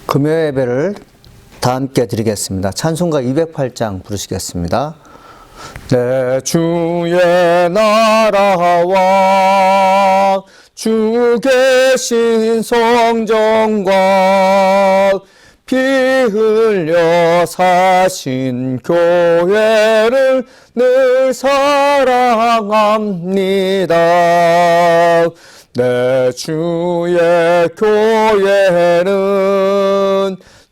금요 예배를 다 함께 드리겠습니다. 찬송가 208장 부르시겠습니다. 내 주의 나라와 주 계신 성전과 피 흘려 사신 교회를 늘 사랑합니다. 내 주의 교회는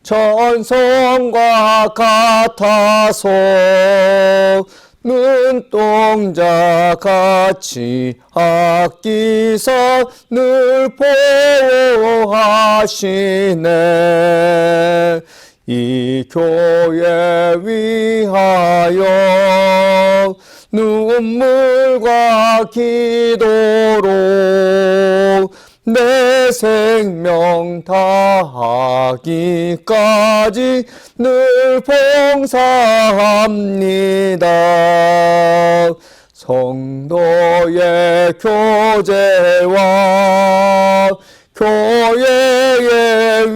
천성과 같아서 눈동자 같이 아끼사 늘 보호하시네. 이 교회 위하여 눈물과 기도로 내 생명 다하기까지 늘 봉사합니다. 성도의 교제와 교회의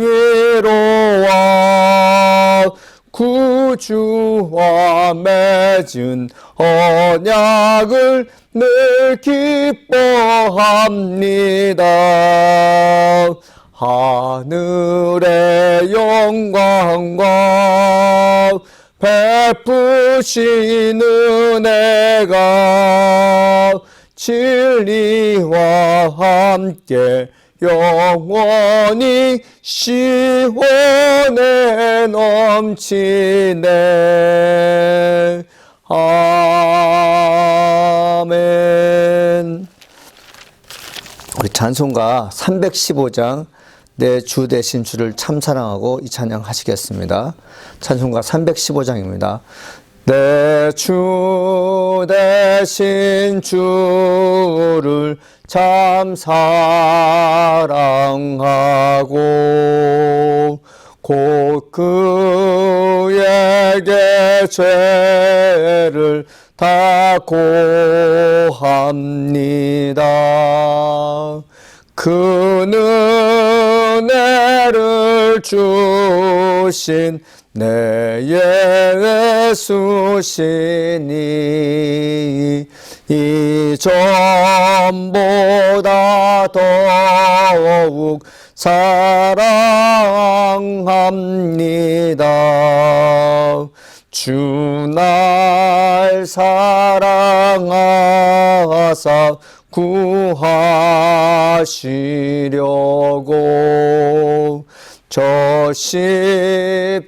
위로와 구주와 맺은 언약을 늘 기뻐합니다. 하늘의 영광과 베푸신 은혜가 진리와 함께 영원히 시원에 넘치네. 아멘. 우리 찬송가 315장 내 주 되신 주를 참 사랑하고 이 찬양 하시겠습니다. 찬송가 315장입니다. 내 주 되신 주를 참 사랑하고 곧 그에게 죄를 다 고합니다. 그는 은혜를 주신 내 예수시니 이전보다 더욱 사랑합니다. 주 날 사랑하사 구하시려고 저 십자가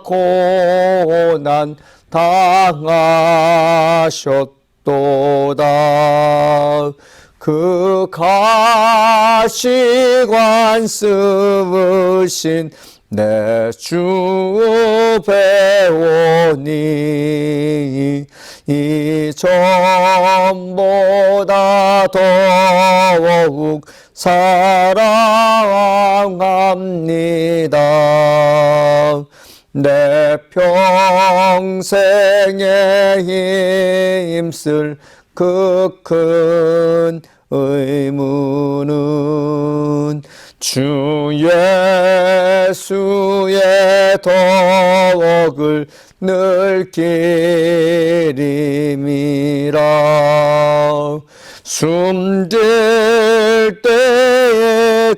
고난 당하셨도다. 그 가시관 쓰으신 내 주 배우니 이전보다 더욱 사랑합니다. 내 평생에 힘쓸 그 큰 의무는 주 예수의 덕을 늘 기림이라. 숨질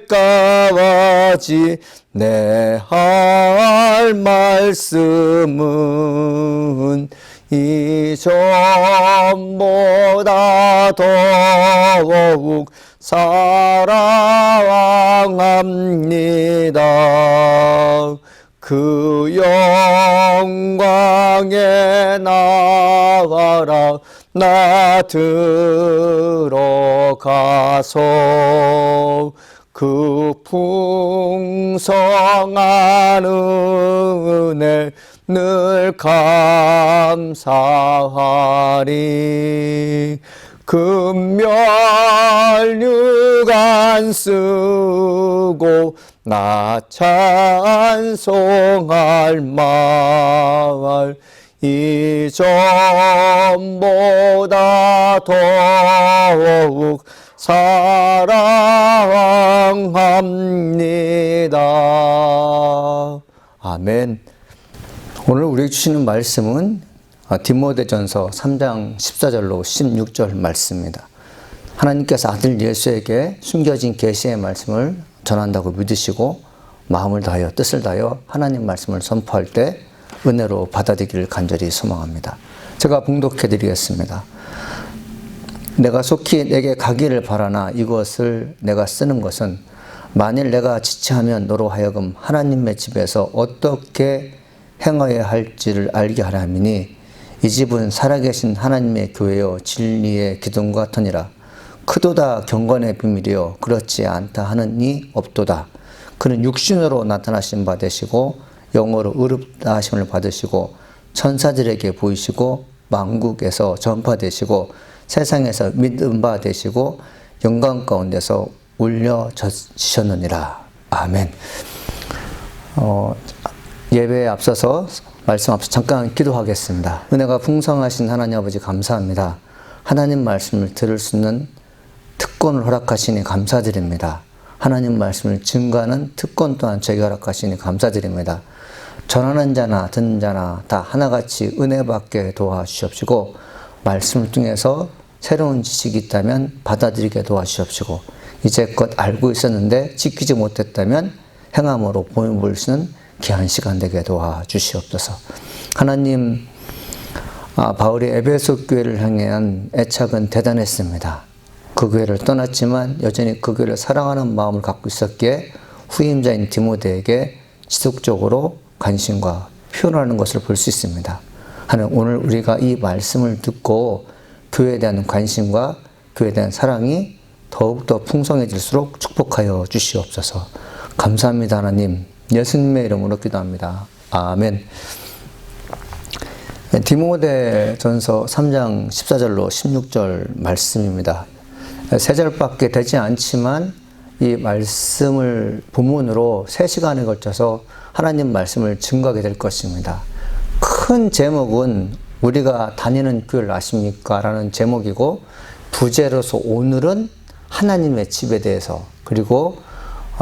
때까지 내 할 말씀은 이전보다 더욱 사랑합니다. 그 영광의 나라 나 들어가서 그 풍성한 은혜 늘 감사하리. 금멸 유관 쓰고 나 찬송할 말 이전보다 더욱 사랑합니다. 아멘. 오늘 우리에게 주시는 말씀은 디모데전서 3장 14절로 16절 말씀입니다. 하나님께서 아들 예수에게 숨겨진 계시의 말씀을 전한다고 믿으시고 마음을 다하여 뜻을 다하여 하나님 말씀을 선포할 때 은혜로 받아들이기를 간절히 소망합니다. 제가 봉독해 드리겠습니다. 내가 속히 내게 가기를 바라나 이것을 내가 쓰는 것은 만일 내가 지체하면 너로 하여금 하나님의 집에서 어떻게 행하여야 할지를 알게 하려 함이니 이 집은 살아계신 하나님의 교회여 진리의 기둥 같으니라. 크도다 경건의 비밀이여 그렇지 않다 하는 이 없도다. 그는 육신으로 나타나신 바 되시고 영어로 의롭다 하심을 받으시고 천사들에게 보이시고 만국에서 전파되시고 세상에서 믿음 바 되시고 영광 가운데서 올려지셨느니라. 아멘. 예배에 앞서서 말씀 앞서 잠깐 기도하겠습니다. 은혜가 풍성하신 하나님 아버지 감사합니다. 하나님 말씀을 들을 수 있는 특권을 허락하시니 감사드립니다. 하나님 말씀을 증거하는 특권 또한 저에게 허락하시니 감사드립니다. 전하는 자나 듣는 자나 다 하나같이 은혜 받게 도와주시옵시고 말씀을 통해서 새로운 지식이 있다면 받아들이게 도와주시옵시고 이제껏 알고 있었는데 지키지 못했다면 행함으로 보여볼 수 있는 귀한 시간 되게 도와주시옵소서. 하나님, 바울이 에베소 교회를 향한 애착은 대단했습니다. 그 교회를 떠났지만 여전히 그 교회를 사랑하는 마음을 갖고 있었기에 후임자인 디모데에게 지속적으로 관심과 표현하는 것을 볼 수 있습니다. 하나님, 오늘 우리가 이 말씀을 듣고 교회에 대한 관심과 교회에 대한 사랑이 더욱더 풍성해질수록 축복하여 주시옵소서. 감사합니다. 하나님, 예수님의 이름으로 기도합니다. 아멘. 디모데전서 3장 14절로 16절 말씀입니다. 세 절밖에 되지 않지만 이 말씀을 본문으로 3시간에 걸쳐서 하나님 말씀을 증거하게 될 것입니다. 큰 제목은 우리가 다니는 교회를 아십니까? 라는 제목이고 부제로서 오늘은 하나님의 집에 대해서, 그리고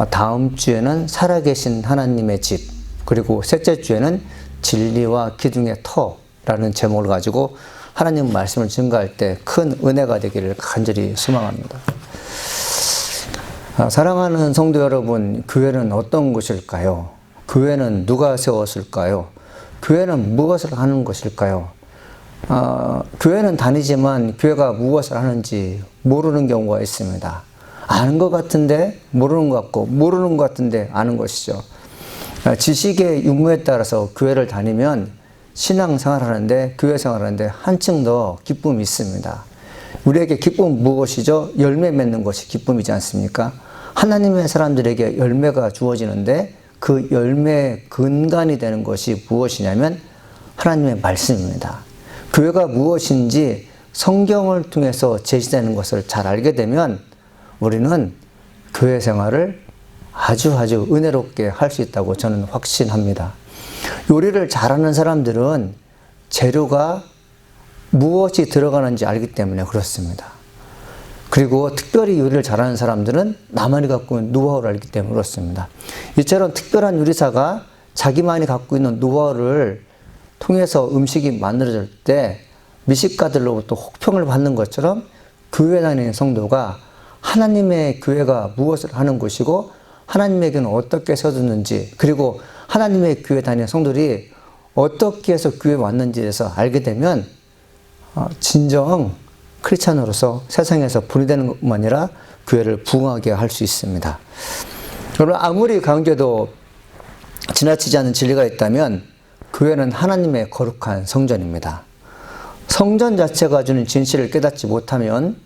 다음 주에는 살아계신 하나님의 집, 그리고 셋째 주에는 진리와 기둥의 터라는 제목을 가지고 하나님 말씀을 증거할 때 큰 은혜가 되기를 간절히 소망합니다. 사랑하는 성도 여러분, 교회는 어떤 곳일까요? 교회는 누가 세웠을까요? 교회는 무엇을 하는 것일까요? 교회는 다니지만 교회가 무엇을 하는지 모르는 경우가 있습니다. 아는 것 같은데 모르는 것 같고 모르는 것 같은데 아는 것이죠. 지식의 유무에 따라서 교회를 다니면 신앙생활 하는데, 교회 생활 하는데 한층 더 기쁨이 있습니다. 우리에게 기쁨은 무엇이죠? 열매 맺는 것이 기쁨이지 않습니까? 하나님의 사람들에게 열매가 주어지는데 그 열매의 근간이 되는 것이 무엇이냐면 하나님의 말씀입니다. 교회가 무엇인지 성경을 통해서 제시되는 것을 잘 알게 되면 우리는 교회 생활을 아주 은혜롭게 할 수 있다고 저는 확신합니다. 요리를 잘하는 사람들은 재료가 무엇이 들어가는지 알기 때문에 그렇습니다. 그리고 특별히 요리를 잘하는 사람들은 나만이 갖고 있는 노하우를 알기 때문에 그렇습니다. 이처럼 특별한 요리사가 자기만이 갖고 있는 노하우를 통해서 음식이 만들어질 때 미식가들로부터 혹평을 받는 것처럼 교회 다니는 성도가 하나님의 교회가 무엇을 하는 곳이고 하나님에게는 어떻게 서두는지, 그리고 하나님의 교회 다니는 성도들이 어떻게 해서 교회에 왔는지에 대해서 알게 되면 진정 크리스찬으로서 세상에서 분리되는 것만 아니라 교회를 부흥하게 할 수 있습니다. 여러분, 아무리 강조도 지나치지 않은 진리가 있다면 교회는 하나님의 거룩한 성전입니다. 성전 자체가 주는 진실을 깨닫지 못하면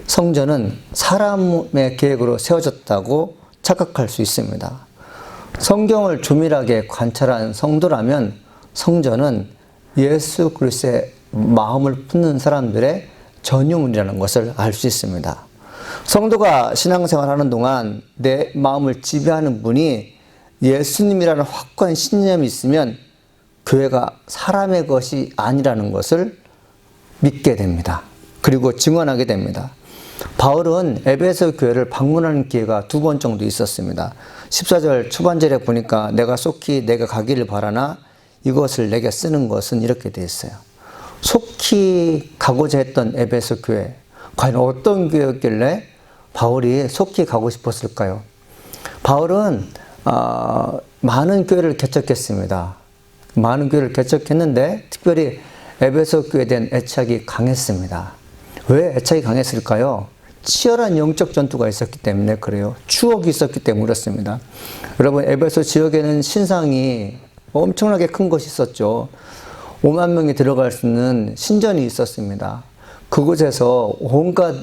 성전은 사람의 계획으로 세워졌다고 착각할 수 있습니다. 성경을 조밀하게 관찰한 성도라면 성전은 예수 그리스도의 마음을 품는 사람들의 전유물이라는 것을 알 수 있습니다. 성도가 신앙생활하는 동안 내 마음을 지배하는 분이 예수님이라는 확고한 신념이 있으면 교회가 사람의 것이 아니라는 것을 믿게 됩니다. 그리고 증언하게 됩니다. 바울은 에베소 교회를 방문하는 기회가 2번 정도 있었습니다. 14절 초반절에 보니까 내가 속히 내가 가기를 바라나 이것을 내게 쓰는 것은 이렇게 되어 있어요. 속히 가고자 했던 에베소 교회, 과연 어떤 교회였길래 바울이 속히 가고 싶었을까요? 바울은 많은 교회를 개척했습니다. 많은 교회를 개척했는데 특별히 에베소 교회에 대한 애착이 강했습니다. 왜 애착이 강했을까요? 치열한 영적 전투가 있었기 때문에 그래요. 추억이 있었기 때문에 그렇습니다. 여러분, 에베소 지역에는 신상이 엄청나게 큰 것이 있었죠. 5만 명이 들어갈 수 있는 신전이 있었습니다. 그곳에서 온갖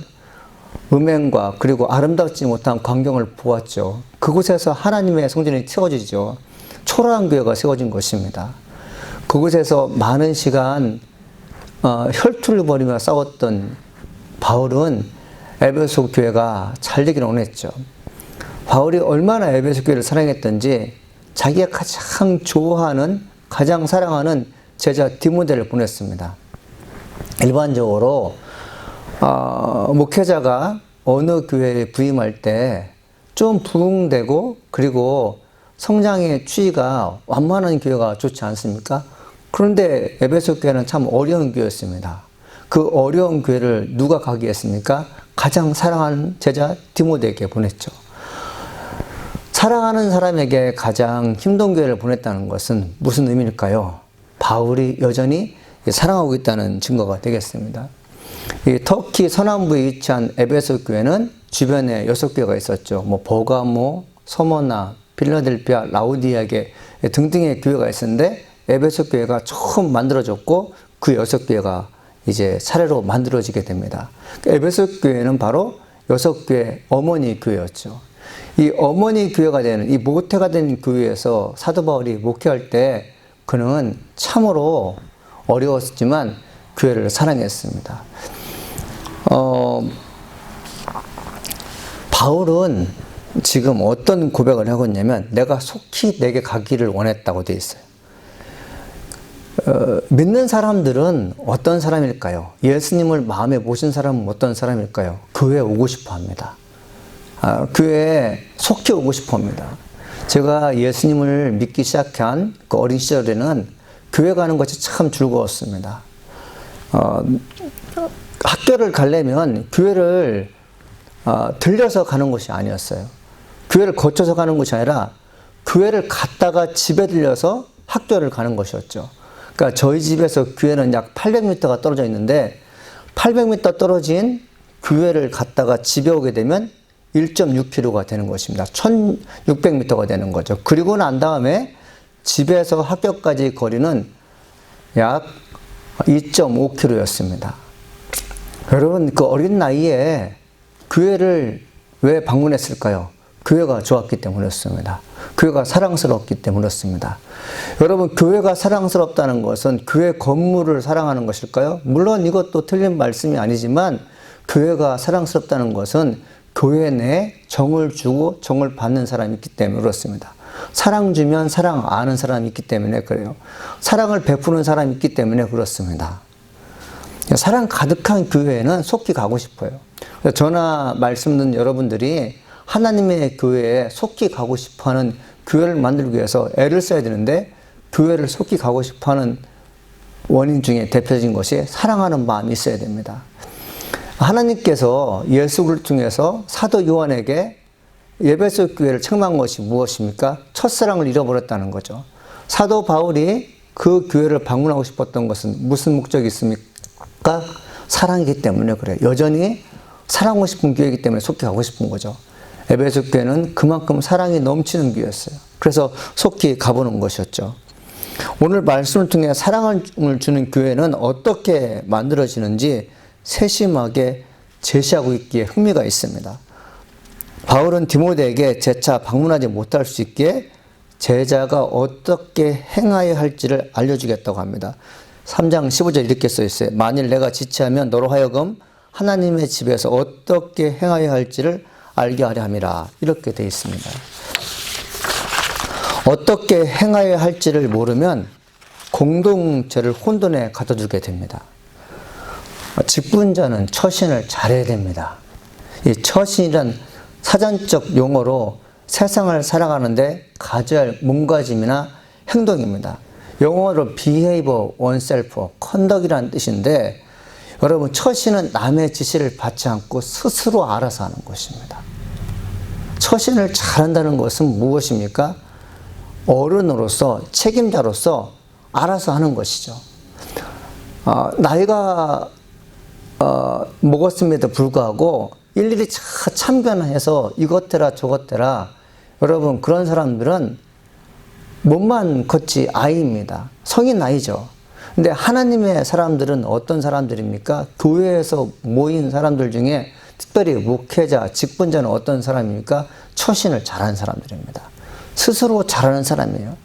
음행과 그리고 아름답지 못한 광경을 보았죠. 그곳에서 하나님의 성전이 세워지죠. 초라한 교회가 세워진 것입니다. 그곳에서 많은 시간 혈투를 벌이며 싸웠던 바울은 에베소 교회가 잘 되기를 원했죠. 바울이 얼마나 에베소 교회를 사랑했던지 자기가 가장 좋아하는, 가장 사랑하는 제자 디모데를 보냈습니다. 일반적으로 목회자가 어느 교회에 부임할 때 좀 부흥되고 그리고 성장의 추이가 완만한 교회가 좋지 않습니까? 그런데 에베소 교회는 참 어려운 교회였습니다. 그 어려운 교회를 누가 가게 했습니까? 가장 사랑하는 제자 디모데에게 보냈죠. 사랑하는 사람에게 가장 힘든 교회를 보냈다는 것은 무슨 의미일까요? 바울이 여전히 사랑하고 있다는 증거가 되겠습니다. 이 터키 서남부에 위치한 에베소 교회는 주변에 6교회가 있었죠. 버가모, 서머나, 필라델피아, 라우디아게 등등의 교회가 있었는데 에베소 교회가 처음 만들어졌고 그 6교회가 이제 차례로 만들어지게 됩니다. 에베소 교회는 바로 6교회 어머니 교회였죠. 이 어머니 교회가 되는, 이 모태가 된 교회에서 사도 바울이 목회할 때 그는 참으로 어려웠지만 교회를 사랑했습니다. 바울은 지금 어떤 고백을 하고 있냐면 내가 속히 내게 가기를 원했다고 되어 있어요. 믿는 사람들은 어떤 사람일까요? 예수님을 마음에 모신 사람은 어떤 사람일까요? 교회에 오고 싶어 합니다. 교회에 속히 오고 싶어 합니다. 제가 예수님을 믿기 시작한 그 어린 시절에는 교회 가는 것이 참 즐거웠습니다. 학교를 가려면 교회를 들려서 가는 것이 아니었어요. 교회를 거쳐서 가는 것이 아니라 교회를 갔다가 집에 들려서 학교를 가는 것이었죠. 그러니까 저희 집에서 교회는 약 800m가 떨어져 있는데 800m 떨어진 교회를 갔다가 집에 오게 되면 1.6km가 되는 것입니다. 1600m가 되는 거죠. 그리고 난 다음에 집에서 학교까지 거리는 약 2.5km였습니다. 여러분, 그 어린 나이에 교회를 왜 방문했을까요? 교회가 좋았기 때문이었습니다. 교회가 사랑스럽기 때문이었습니다. 여러분, 교회가 사랑스럽다는 것은 교회 건물을 사랑하는 것일까요? 물론 이것도 틀린 말씀이 아니지만 교회가 사랑스럽다는 것은 교회 내에 정을 주고 정을 받는 사람이 있기 때문에 그렇습니다. 사랑 주면 사랑 아는 사람이 있기 때문에 그래요. 사랑을 베푸는 사람이 있기 때문에 그렇습니다. 사랑 가득한 교회에는 속히 가고 싶어요. 저나 말씀 듣는 여러분들이 하나님의 교회에 속히 가고 싶어하는 교회를 만들기 위해서 애를 써야 되는데 교회를 속히 가고 싶어하는 원인 중에 대표적인 것이 사랑하는 마음이 있어야 됩니다. 하나님께서 예수를 통해서 사도 요한에게 에베소 교회를 책망한 것이 무엇입니까? 첫사랑을 잃어버렸다는 거죠. 사도 바울이 그 교회를 방문하고 싶었던 것은 무슨 목적이 있습니까? 사랑이기 때문에 그래요. 여전히 사랑하고 싶은 교회이기 때문에 속히 가고 싶은 거죠. 에베소 교회는 그만큼 사랑이 넘치는 교회였어요. 그래서 속히 가보는 것이었죠. 오늘 말씀을 통해 사랑을 주는 교회는 어떻게 만들어지는지 세심하게 제시하고 있기에 흥미가 있습니다. 바울은 디모데에게 재차 방문하지 못할 수 있게 제자가 어떻게 행하여야 할지를 알려주겠다고 합니다. 3장 15절 이렇게 써 있어요. 만일 내가 지체하면 너로 하여금 하나님의 집에서 어떻게 행하여야 할지를 알게 하려 함이라. 이렇게 되어 있습니다. 어떻게 행하여야 할지를 모르면 공동체를 혼돈에 가둬두게 됩니다. 직분자는 처신을 잘해야 됩니다. 이 처신이란 사전적 용어로 세상을 살아가는데 가져야 할 몸가짐이나 행동입니다. 영어로 behavior oneself, conduct이라는 뜻인데, 여러분 처신은 남의 지시를 받지 않고 스스로 알아서 하는 것입니다. 처신을 잘한다는 것은 무엇입니까? 어른으로서, 책임자로서 알아서 하는 것이죠. 나이가 먹었음에도 불구하고 일일이 참견해서 이것 해라 저것 해라, 여러분 그런 사람들은 몸만 걷지 아이입니다. 성인 아이죠. 근데 하나님의 사람들은 어떤 사람들입니까? 교회에서 모인 사람들 중에 특별히 목회자, 직분자는 어떤 사람입니까? 처신을 잘하는 사람들입니다. 스스로 잘하는 사람이에요.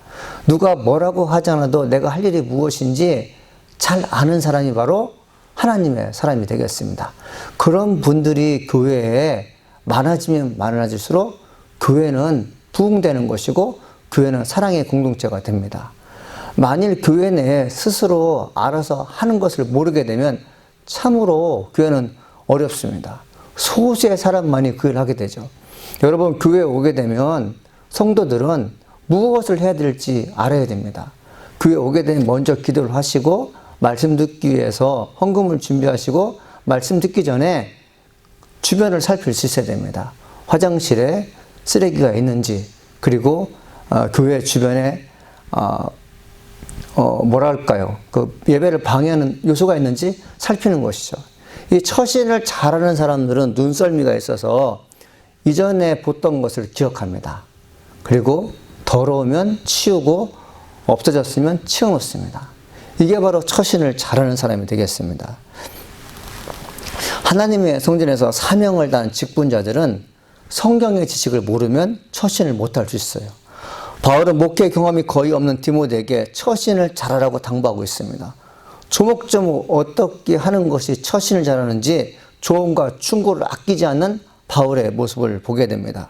누가 뭐라고 하지 않아도 내가 할 일이 무엇인지 잘 아는 사람이 바로 하나님의 사람이 되겠습니다. 그런 분들이 교회에 많아지면 많아질수록 교회는 부흥되는 것이고 교회는 사랑의 공동체가 됩니다. 만일 교회 내에 스스로 알아서 하는 것을 모르게 되면 참으로 교회는 어렵습니다. 소수의 사람만이 교회를 하게 되죠. 여러분 교회에 오게 되면 성도들은 무엇을 해야 될지 알아야 됩니다. 교회에 오게 되면 먼저 기도를 하시고 말씀 듣기 위해서 헌금을 준비하시고 말씀 듣기 전에 주변을 살필 수 있어야 됩니다. 화장실에 쓰레기가 있는지, 그리고 교회 주변에 뭐랄까요, 그 예배를 방해하는 요소가 있는지 살피는 것이죠. 이 처신을 잘하는 사람들은 눈썰미가 있어서 이전에 봤던 것을 기억합니다. 그리고 더러우면 치우고 없어졌으면 치워놓습니다. 이게 바로 처신을 잘하는 사람이 되겠습니다. 하나님의 성전에서 사명을 다한 직분자들은 성경의 지식을 모르면 처신을 못할 수 있어요. 바울은 목회 경험이 거의 없는 디모데에게 처신을 잘하라고 당부하고 있습니다. 조목조목 어떻게 하는 것이 처신을 잘하는지 조언과 충고를 아끼지 않는 바울의 모습을 보게 됩니다.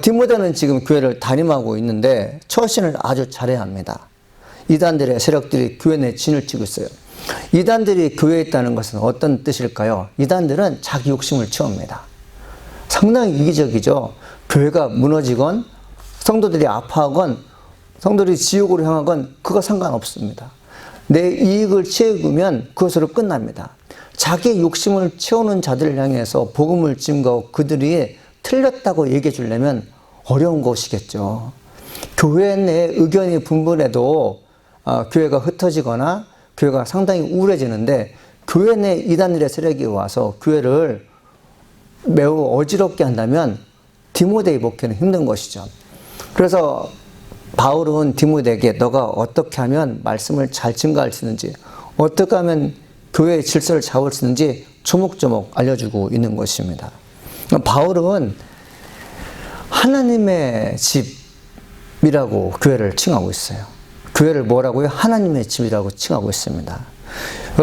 디모데는 지금 교회를 담임하고 있는데 처신을 아주 잘해야 합니다. 이단들의 세력들이 교회 내에 진을 치고 있어요. 이단들이 교회에 있다는 것은 어떤 뜻일까요? 이단들은 자기 욕심을 채웁니다. 상당히 이기적이죠. 교회가 무너지건 성도들이 아파하건 성도들이 지옥으로 향하건 그거 상관없습니다. 내 이익을 채우면 그것으로 끝납니다. 자기 욕심을 채우는 자들을 향해서 복음을 증거하고 그들이 틀렸다고 얘기해 주려면 어려운 것이겠죠. 교회 내 의견이 분분해도 교회가 흩어지거나 교회가 상당히 우울해지는데, 교회 내 이단들의 세력이 와서 교회를 매우 어지럽게 한다면 디모데의 목회는 힘든 것이죠. 그래서 바울은 디모데에게 너가 어떻게 하면 말씀을 잘 증거할 수 있는지, 어떻게 하면 교회의 질서를 잡을 수 있는지 조목조목 알려주고 있는 것입니다. 바울은 하나님의 집이라고 교회를 칭하고 있어요. 교회를 뭐라고요? 하나님의 집이라고 칭하고 있습니다.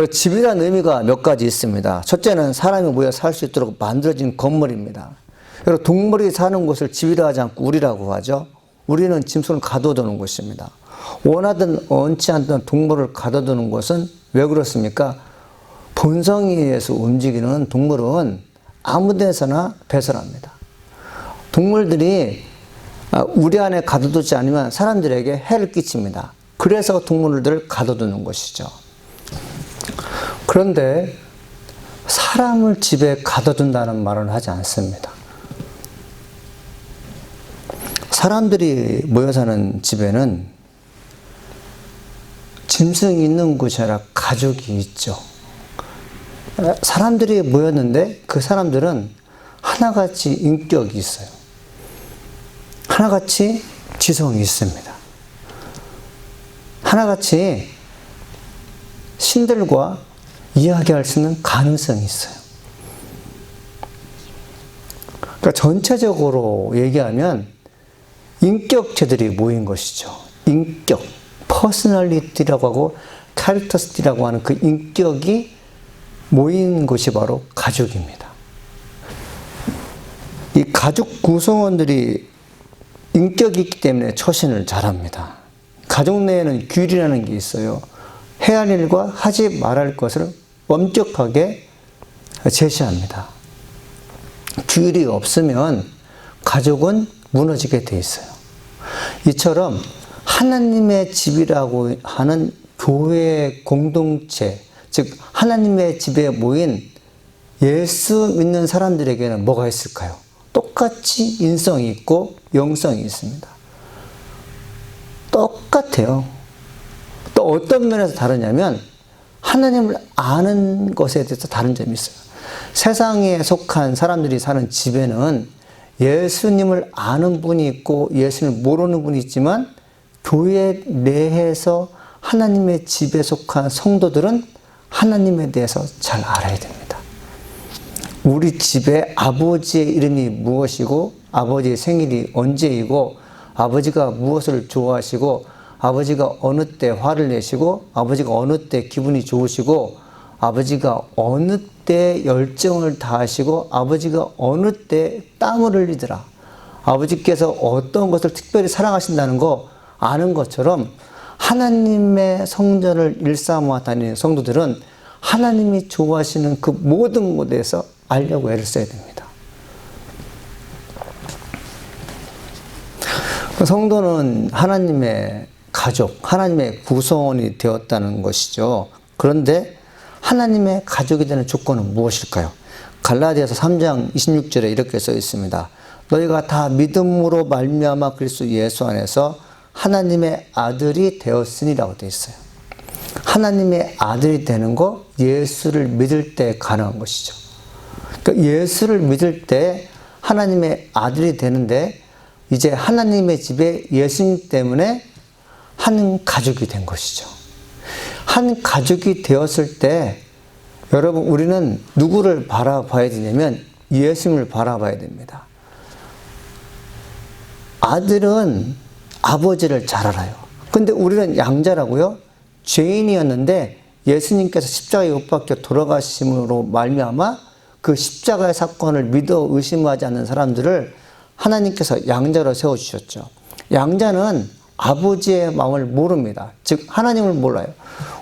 집이라는 의미가 몇 가지 있습니다. 첫째는 사람이 모여 살 수 있도록 만들어진 건물입니다. 동물이 사는 곳을 집이라 하지 않고 우리라고 하죠. 우리는 짐승을 가둬두는 곳입니다. 원하든 원치 않든 동물을 가둬두는 것은 왜 그렇습니까? 본성에 의해서 움직이는 동물은 아무 데서나 배설합니다. 동물들이 우리 안에 가둬두지 않으면 사람들에게 해를 끼칩니다. 그래서 동물들을 가둬두는 것이죠. 그런데 사람을 집에 가둬둔다는 말은 하지 않습니다. 사람들이 모여 사는 집에는 짐승이 있는 곳이 아니라 가족이 있죠. 사람들이 모였는데 그 사람들은 하나같이 인격이 있어요. 하나같이 지성이 있습니다. 하나같이 신들과 이야기할 수 있는 가능성이 있어요. 그러니까 전체적으로 얘기하면 인격체들이 모인 것이죠. 인격, 퍼스널리티라고 하고 캐릭터스티라고 하는 그 인격이 모인 것이 바로 가족입니다. 이 가족 구성원들이 인격이 있기 때문에 처신을 잘합니다. 가족 내에는 규율이라는 게 있어요. 해야 할 일과 하지 말아야 할 것을 엄격하게 제시합니다. 규율이 없으면 가족은 무너지게 돼 있어요. 이처럼 하나님의 집이라고 하는 교회 공동체, 즉 하나님의 집에 모인 예수 믿는 사람들에게는 뭐가 있을까요? 똑같이 인성이 있고 영성이 있습니다. 똑같아요. 또 어떤 면에서 다르냐면 하나님을 아는 것에 대해서 다른 점이 있어요. 세상에 속한 사람들이 사는 집에는 예수님을 아는 분이 있고 예수님을 모르는 분이 있지만 교회 내에서 하나님의 집에 속한 성도들은 하나님에 대해서 잘 알아야 됩니다. 우리 집에 아버지의 이름이 무엇이고 아버지의 생일이 언제이고 아버지가 무엇을 좋아하시고 아버지가 어느 때 화를 내시고 아버지가 어느 때 기분이 좋으시고 아버지가 어느 때 열정을 다하시고 아버지가 어느 때 땀을 흘리더라. 아버지께서 어떤 것을 특별히 사랑하신다는 거 아는 것처럼 하나님의 성전을 일삼아 다니는 성도들은 하나님이 좋아하시는 그 모든 것에 대해서 알려고 애를 써야 됩니다. 성도는 하나님의 가족, 하나님의 구성원이 되었다는 것이죠. 그런데 하나님의 가족이 되는 조건은 무엇일까요? 갈라디아서 3장 26절에 이렇게 써 있습니다. 너희가 다 믿음으로 말미암아 그리스도 예수 안에서 하나님의 아들이 되었으니라고 되어 있어요. 하나님의 아들이 되는 거 예수를 믿을 때 가능한 것이죠. 그러니까 예수를 믿을 때 하나님의 아들이 되는데 이제 하나님의 집에 예수님 때문에 한 가족이 된 것이죠. 한 가족이 되었을 때 여러분 우리는 누구를 바라봐야 되냐면 예수님을 바라봐야 됩니다. 아들은 아버지를 잘 알아요. 근데 우리는 양자라고요. 죄인이었는데 예수님께서 십자가에 못 박혀 돌아가심으로 말미암아 그 십자가의 사건을 믿어 의심하지 않는 사람들을 하나님께서 양자로 세워주셨죠. 양자는 아버지의 마음을 모릅니다. 즉 하나님을 몰라요.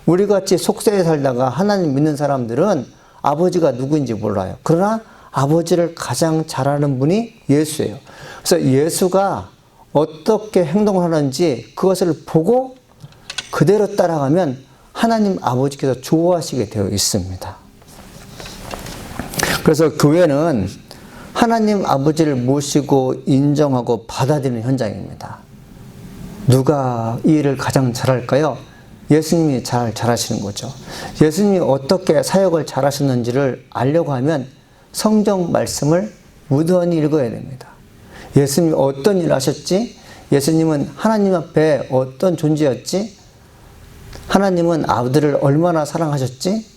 우리같이 속세에 살다가 하나님 믿는 사람들은 아버지가 누구인지 몰라요. 그러나 아버지를 가장 잘 아는 분이 예수예요. 그래서 예수가 어떻게 행동을 하는지 그것을 보고 그대로 따라가면 하나님 아버지께서 좋아하시게 되어 있습니다. 그래서 교회는 하나님 아버지를 모시고 인정하고 받아들이는 현장입니다. 누가 이 일을 가장 잘할까요? 예수님이 잘하시는 거죠. 예수님이 어떻게 사역을 잘하셨는지를 알려고 하면 성경 말씀을 무던히 읽어야 됩니다. 예수님이 어떤 일을 하셨지? 예수님은 하나님 앞에 어떤 존재였지? 하나님은 아들을 얼마나 사랑하셨지?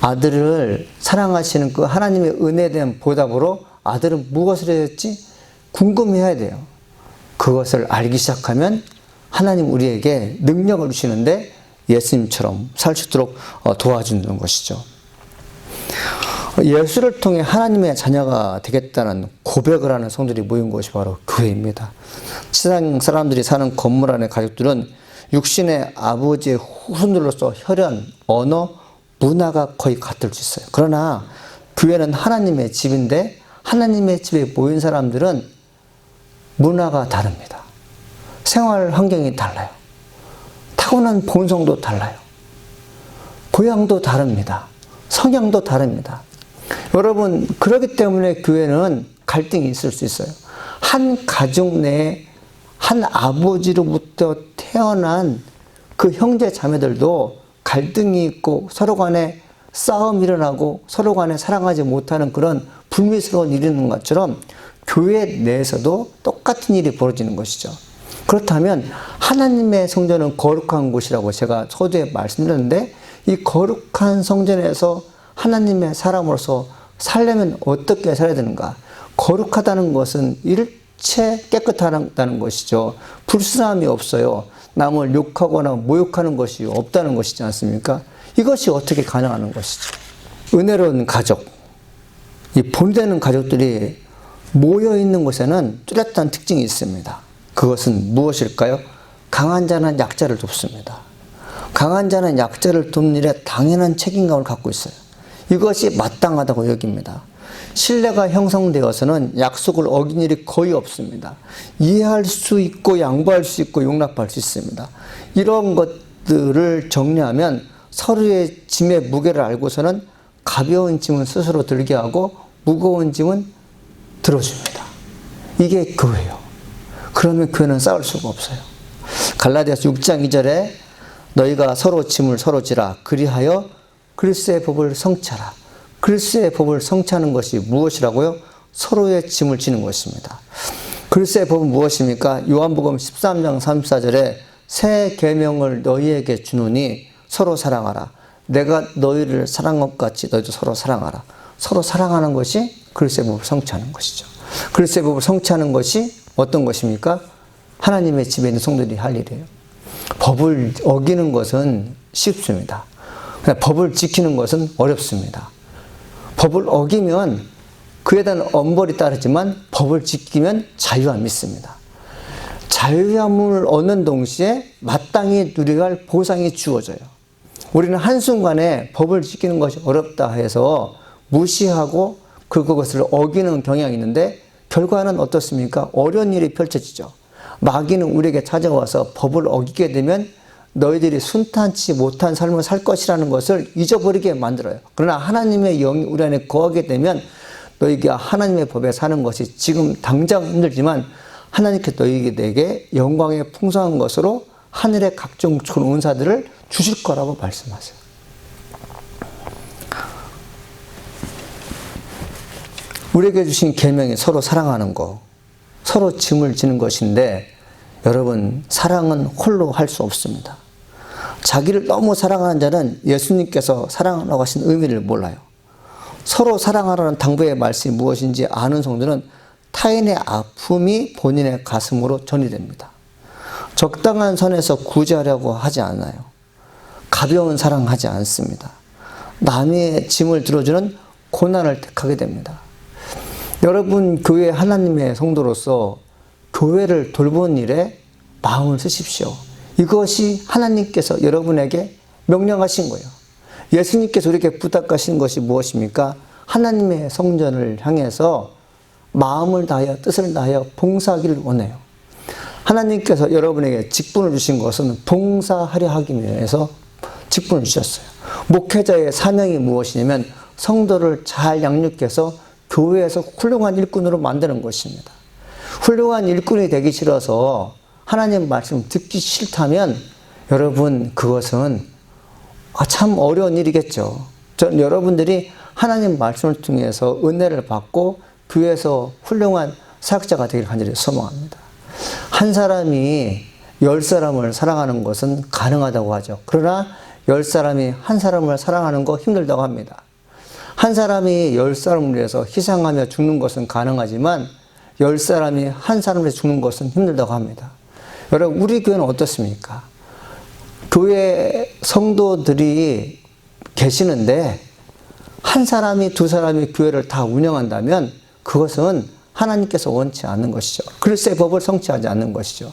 아들을 사랑하시는 그 하나님의 은혜에 대한 보답으로 아들은 무엇을 했지? 궁금해야 돼요. 그것을 알기 시작하면 하나님 우리에게 능력을 주시는데 예수님처럼 살 수 있도록 도와주는 것이죠. 예수를 통해 하나님의 자녀가 되겠다는 고백을 하는 성들이 모인 곳이 바로 교회입니다. 세상 사람들이 사는 건물 안의 가족들은 육신의 아버지의 후손들로서 혈연, 언어, 문화가 거의 같을 수 있어요. 그러나 교회는 하나님의 집인데 하나님의 집에 모인 사람들은 문화가 다릅니다. 생활 환경이 달라요. 타고난 본성도 달라요. 고향도 다릅니다. 성향도 다릅니다. 여러분, 그렇기 때문에 교회는 갈등이 있을 수 있어요. 한 가족 내에 한 아버지로부터 태어난 그 형제 자매들도 갈등이 있고 서로 간에 싸움이 일어나고 서로 간에 사랑하지 못하는 그런 불미스러운 일이 있는 것처럼 교회 내에서도 똑같은 일이 벌어지는 것이죠. 그렇다면 하나님의 성전은 거룩한 곳이라고 제가 서두에 말씀드렸는데 이 거룩한 성전에서 하나님의 사람으로서 살려면 어떻게 살아야 되는가? 거룩하다는 것은 일체 깨끗하다는 것이죠. 불순함이 없어요. 남을 욕하거나 모욕하는 것이 없다는 것이지 않습니까? 이것이 어떻게 가능한 것이죠? 은혜로운 가족, 이 본되는 가족들이 모여있는 곳에는 뚜렷한 특징이 있습니다. 그것은 무엇일까요? 강한 자는 약자를 돕습니다. 강한 자는 약자를 돕는 일에 당연한 책임감을 갖고 있어요. 이것이 마땅하다고 여깁니다. 신뢰가 형성되어서는 약속을 어긴 일이 거의 없습니다. 이해할 수 있고 양보할 수 있고 용납할 수 있습니다. 이런 것들을 정리하면 서로의 짐의 무게를 알고서는 가벼운 짐은 스스로 들게 하고 무거운 짐은 들어줍니다. 이게 교회예요. 그러면 교회는 싸울 수가 없어요. 갈라디아서 6장 2절에 너희가 서로 짐을 서로 지라 그리하여 그리스도의 법을 성취하라. 그리스도의 법을 성취하는 것이 무엇이라고요? 서로의 짐을 지는 것입니다. 그리스도의 법은 무엇입니까? 요한복음 13장 34절에 새 계명을 너희에게 주노니 서로 사랑하라. 내가 너희를 사랑한 것 같이 너희도 서로 사랑하라. 서로 사랑하는 것이 그리스도의 법을 성취하는 것이죠. 그리스도의 법을 성취하는 것이 어떤 것입니까? 하나님의 집에 있는 성도들이 할 일이에요. 법을 어기는 것은 쉽습니다. 법을 지키는 것은 어렵습니다. 법을 어기면 그에 대한 엄벌이 따르지만 법을 지키면 자유함이 있습니다. 자유함을 얻는 동시에 마땅히 누려야 할 보상이 주어져요. 우리는 한순간에 법을 지키는 것이 어렵다 해서 무시하고 그것을 어기는 경향이 있는데 결과는 어떻습니까? 어려운 일이 펼쳐지죠. 마귀는 우리에게 찾아와서 법을 어기게 되면 너희들이 순탄치 못한 삶을 살 것이라는 것을 잊어버리게 만들어요. 그러나 하나님의 영이 우리 안에 거하게 되면 너희가 하나님의 법에 사는 것이 지금 당장 힘들지만 하나님께서 너희에게 영광의 풍성한 것으로 하늘의 각종 좋은 은사들을 주실 거라고 말씀하세요. 우리에게 주신 계명이 서로 사랑하는 거, 서로 짐을 지는 것인데 여러분, 사랑은 홀로 할 수 없습니다. 자기를 너무 사랑하는 자는 예수님께서 사랑하라고 하신 의미를 몰라요. 서로 사랑하라는 당부의 말씀이 무엇인지 아는 성도는 타인의 아픔이 본인의 가슴으로 전이됩니다. 적당한 선에서 구제하려고 하지 않아요. 가벼운 사랑하지 않습니다. 남의 짐을 들어주는 고난을 택하게 됩니다. 여러분, 교회 하나님의 성도로서 교회를 돌보는 일에 마음을 쓰십시오. 이것이 하나님께서 여러분에게 명령하신 거예요. 예수님께서 우리에게 부탁하신 것이 무엇입니까? 하나님의 성전을 향해서 마음을 다하여 뜻을 다하여 봉사하기를 원해요. 하나님께서 여러분에게 직분을 주신 것은 봉사하려 하기 위해서 직분을 주셨어요. 목회자의 사명이 무엇이냐면 성도를 잘 양육해서 교회에서 훌륭한 일꾼으로 만드는 것입니다. 훌륭한 일꾼이 되기 싫어서 하나님 말씀 듣기 싫다면 여러분 그것은 참 어려운 일이겠죠. 저는 여러분들이 하나님 말씀을 통해서 은혜를 받고 교회에서 훌륭한 사역자가 되기를 간절히 소망합니다. 한 사람이 10사람을 사랑하는 것은 가능하다고 하죠. 그러나 10사람이 한 사람을 사랑하는 거 힘들다고 합니다. 한 사람이 10사람을 위해서 희생하며 죽는 것은 가능하지만 10사람이 한 사람을 위해서 죽는 것은 힘들다고 합니다. 여러분, 우리 교회는 어떻습니까? 교회 성도들이 계시는데 한 사람이 두 사람이 교회를 다 운영한다면 그것은 하나님께서 원치 않는 것이죠. 그리스도의 법을 성취하지 않는 것이죠.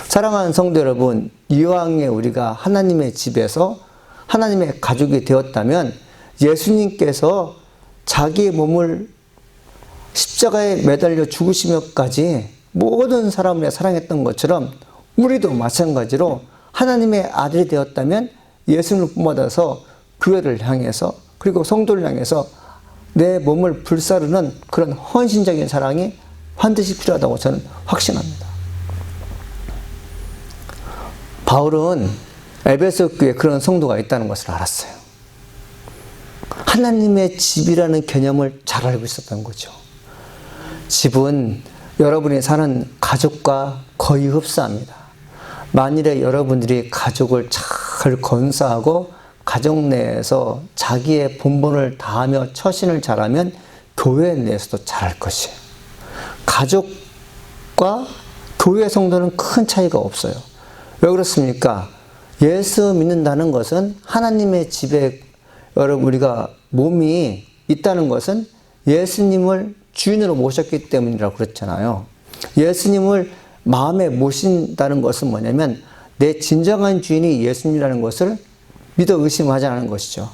사랑하는 성도 여러분, 이왕에 우리가 하나님의 집에서 하나님의 가족이 되었다면 예수님께서 자기의 몸을 십자가에 매달려 죽으시며까지 모든 사람을 사랑했던 것처럼 우리도 마찬가지로 하나님의 아들이 되었다면 예수님을 본받아서 교회를 향해서 그리고 성도를 향해서 내 몸을 불사르는 그런 헌신적인 사랑이 반드시 필요하다고 저는 확신합니다. 바울은 에베소 교회에 그런 성도가 있다는 것을 알았어요. 하나님의 집이라는 개념을 잘 알고 있었던 거죠. 집은 여러분이 사는 가족과 거의 흡사합니다. 만일에 여러분들이 가족을 잘 건사하고 가족 내에서 자기의 본분을 다하며 처신을 잘하면 교회 내에서도 잘할 것이에요. 가족과 교회 성도는 큰 차이가 없어요. 왜 그렇습니까? 예수 믿는다는 것은 하나님의 집에 여러분 우리가 몸이 있다는 것은 예수님을 주인으로 모셨기 때문이라고 그랬잖아요. 예수님을 마음에 모신다는 것은 뭐냐면 내 진정한 주인이 예수님이라는 것을 믿어 의심하지 않는 것이죠.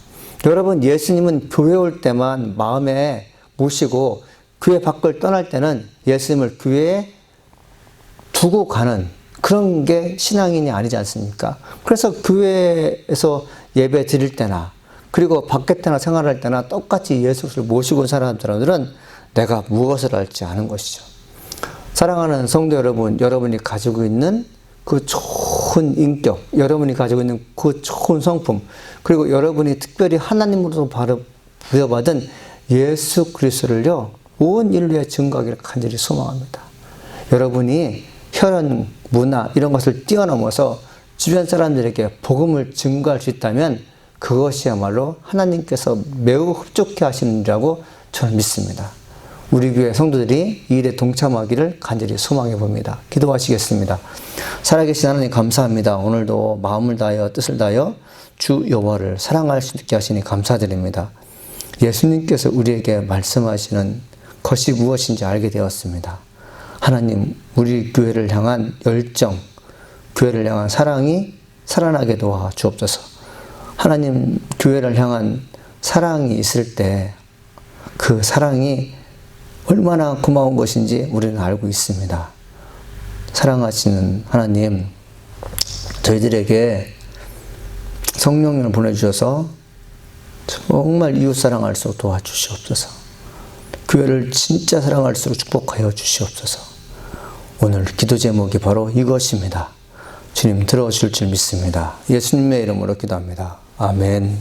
여러분, 예수님은 교회 올 때만 마음에 모시고 교회 밖을 떠날 때는 예수님을 교회에 두고 가는 그런 게 신앙인이 아니지 않습니까? 그래서 교회에서 예배 드릴 때나 그리고 밖에 때나 생활할 때나 똑같이 예수를 모시고 사는 사람들은 내가 무엇을 할지 아는 것이죠. 사랑하는 성도 여러분, 여러분이 가지고 있는 그 좋은 인격, 여러분이 가지고 있는 그 좋은 성품, 그리고 여러분이 특별히 하나님으로서 부여받은 예수 그리스도를요, 온 인류에 증거하기를 간절히 소망합니다. 여러분이 혈연, 문화 이런 것을 뛰어넘어서 주변 사람들에게 복음을 증거할 수 있다면 그것이야말로 하나님께서 매우 흡족해 하시는 일이라고 저는 믿습니다. 우리 교회 성도들이 이 일에 동참하기를 간절히 소망해 봅니다. 기도하시겠습니다. 살아계신 하나님 감사합니다. 오늘도 마음을 다하여 뜻을 다하여 주 여호와를 사랑할 수 있게 하시니 감사드립니다. 예수님께서 우리에게 말씀하시는 것이 무엇인지 알게 되었습니다. 하나님, 우리 교회를 향한 열정, 교회를 향한 사랑이 살아나게 도와 주옵소서. 하나님, 교회를 향한 사랑이 있을 때 그 사랑이 얼마나 고마운 것인지 우리는 알고 있습니다. 사랑하시는 하나님, 저희들에게 성령님을 보내주셔서 정말 이웃 사랑할 수 있도록 도와주시옵소서. 교회를 진짜 사랑할수록 축복하여 주시옵소서. 오늘 기도 제목이 바로 이것입니다. 주님 들어주실 줄 믿습니다. 예수님의 이름으로 기도합니다. 아멘.